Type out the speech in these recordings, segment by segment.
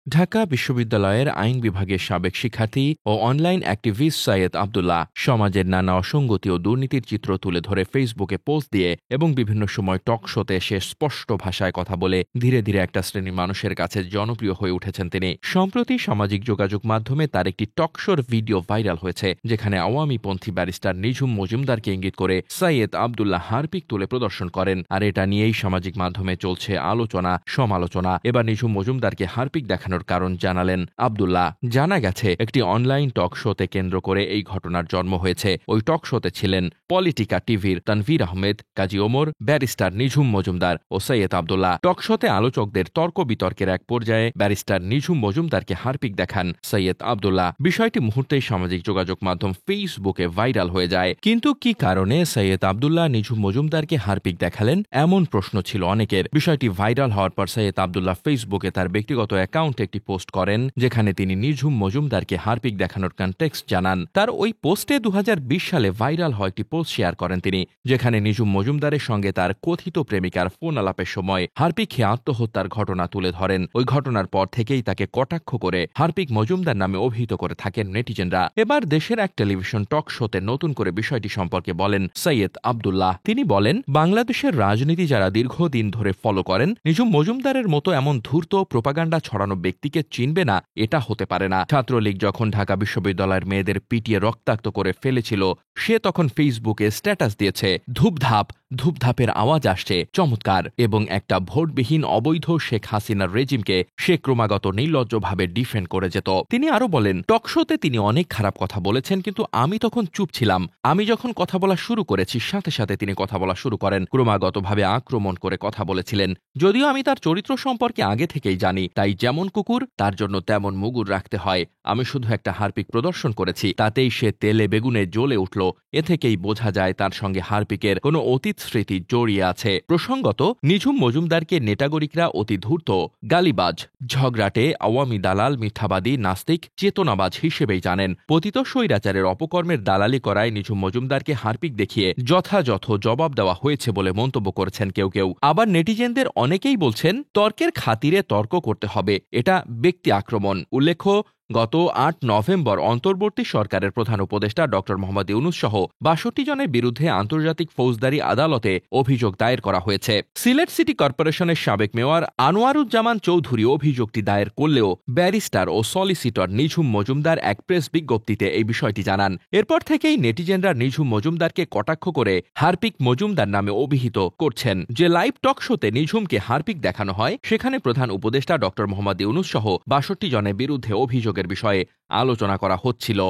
ঢাকা বিশ্ববিদ্যালয়ের আইন বিভাগের সাবেক শিক্ষার্থী ও অনলাইন অ্যাক্টিভিস্ট সৈয়দ আব্দুল্লাহ সমাজের নানা অসঙ্গতি ও দুর্নীতির চিত্র তুলে ধরে ফেসবুকে পোস্ট দিয়ে এবং বিভিন্ন সময় টক শোতে সে স্পষ্ট ভাষায় কথা বলে ধীরে ধীরে একটা শ্রেণীর মানুষের কাছে জনপ্রিয় হয়ে উঠেছেন তিনি। সম্প্রতি সামাজিক যোগাযোগ মাধ্যমে তার একটি টকশোর ভিডিও ভাইরাল হয়েছে, যেখানে আওয়ামীপন্থী ব্যারিস্টার নিঝুম মজুমদারকে ইঙ্গিত করে সৈয়দ আব্দুল্লাহ হারপিক তুলে প্রদর্শন করেন। আর এটা নিয়েই সামাজিক মাধ্যমে চলছে আলোচনা সমালোচনা। এবার নিঝুম মজুমদারকে হারপিক দেখানোর কারণ জানালেন আব্দুল্লাহ। জানা গেছে একটি অনলাইন টক শোতে কেন্দ্র করে এই ঘটনার জন্ম হয়েছে। ওই টক শোতে ছিলেন পলিটিকা টিভির তানভীর আহমেদ, কাজী ওমর, ব্যারিস্টার নিঝুম মজুমদার ও সৈয়দ আব্দুল্লাহ। টক শোতে আলোচকদের তর্ক বিতর্কের এক পর্যায়ে ব্যারিস্টার নিঝুম মজুমদারকে হারপিক দেখান সৈয়দ আব্দুল্লাহ। বিষয়টি মুহূর্তেই সামাজিক যোগাযোগ মাধ্যম ফেসবুকে ভাইরাল হয়ে যায়। কিন্তু কি কারণে সৈয়দ আব্দুল্লাহ নিঝুম মজুমদারকে হারপিক দেখালেন, এমন প্রশ্ন ছিল অনেকের। বিষয়টি ভাইরাল হওয়ার পর সৈয়দ আব্দুল্লাহ ফেসবুকে তার ব্যক্তিগত অ্যাকাউন্টে একটি পোস্ট করেন, যেখানে তিনি নিঝুম মজুমদারকে হারপিক দেখানোর কনটেক্সট জানান। তার ওই পোস্টে 2020 সালে ভাইরাল হওয়া একটি পোস্ট শেয়ার করেন তিনি, যেখানে নিঝুম মজুমদারের সঙ্গে তার কথিত প্রেমিকার ফোন আলাপের সময় হারপিক খেয়ে আত্মহত্যার ঘটনা তুলে ধরেন। ওই ঘটনার পর থেকেই তাকে কটাক্ষ করে হারপিক মজুমদার নামে অভিহিত করে থাকেন নেটিজেনরা। এবার দেশের এক টেলিভিশন টক শোতে নতুন করে বিষয়টি সম্পর্কে বলেন সৈয়দ আব্দুল্লাহ। তিনি বলেন, বাংলাদেশের রাজনীতি যারা দীর্ঘদিন ধরে ফলো করেন, নিঝুম মজুমদারের মতো এমন ধূর্ত প্রোপাগান্ডা ছড়ানো ব্যক্তিকে চিনবে না, এটা হতে পারে না। ছাত্রলীগ যখন ঢাকা বিশ্ববিদ্যালয়ের মেয়েদের পিটিয়ে রক্তাক্ত করে ফেলেছিল, সে তখন ফেসবুকে স্ট্যাটাস দিয়েছে, ধূপধাপ ধূপধাপের আওয়াজ আসছে, চমৎকার। এবং একটা ভোটবিহীন অবৈধ শেখ হাসিনার রেজিমকে সে ক্রমাগত নির্লজ্জভাবে ডিফেন্ড করে যেত। তিনি আরো বলেন, টকশোতে তিনি অনেক খারাপ কথা বলেছেন, কিন্তু আমি তখন চুপ ছিলাম। আমি যখন কথা বলা শুরু করেছি, সাথে সাথে তিনি কথা বলা শুরু করেন। ক্রমাগতভাবে আক্রমণ করে কথা বলেছিলেন। যদিও আমি তার চরিত্র সম্পর্কে আগে থেকেই জানি, তাই যেমন কুকুর তার জন্য তেমন মুগুর রাখতে হয়। আমি শুধু একটা হারপিক প্রদর্শন করেছি, তাতেই সে তেলে বেগুনে জ্বলে উঠল। এ থেকেই বোঝা যায় তার সঙ্গে হারপিকের কোনো অতীত স্মৃতি জড়িয়ে আছে। প্রসঙ্গত, নিঝুম মজুমদারকে নেটাগরিকরা অতি ধূর্ত, গালিবাজ, ঝগড়াটে, আওয়ামী দালাল, মিথ্যাবাদী, নাস্তিক, চেতনাবাজ হিসেবেই জানেন। পতিত স্বৈরাচারের অপকর্মের দালালি করায় নিঝুম মজুমদারকে হারপিক দেখিয়ে যথাযথ জবাব দেওয়া হয়েছে বলে মন্তব্য করেছেন কেউ কেউ। আবার নেটিজেনদের অনেকেই বলছেন, তর্কের খাতিরে তর্ক করতে হবে, এটা ব্যক্তি আক্রমণ। উল্লেখ্য, গত ৮ নভেম্বর অন্তর্বর্তী সরকারের প্রধান উপদেষ্টা ড মোহাম্মদ ইউনূস সহ ৬২ জনের বিরুদ্ধে আন্তর্জাতিক ফৌজদারি আদালতে অভিযোগ দায়ের করা হয়েছে। সিলেট সিটি কর্পোরেশনের সাবেক মেয়র আনোয়ারুজ্জামান চৌধুরী অভিযোগটি দায়ের করলেও ব্যারিস্টার ও সলিসিটর নিঝুম মজুমদার এক প্রেস বিজ্ঞপ্তিতে এই বিষয়টি জানান। এরপর থেকেই নেটিজেনরা নিঝুম মজুমদারকে কটাক্ষ করে হারপিক মজুমদার নামে অভিহিত করছেন। যে লাইভ টক শোতে নিঝুমকে হারপিক দেখানো হয়, সেখানে প্রধান উপদেষ্টা ড মোহাম্মদ ইউনূস সহ ৬২ জনের বিরুদ্ধে অভিযোগের বিষয়ে আলোচনা করা হচ্ছিল।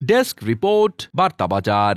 ডেস্ক রিপোর্ট, বার্তা বাজার।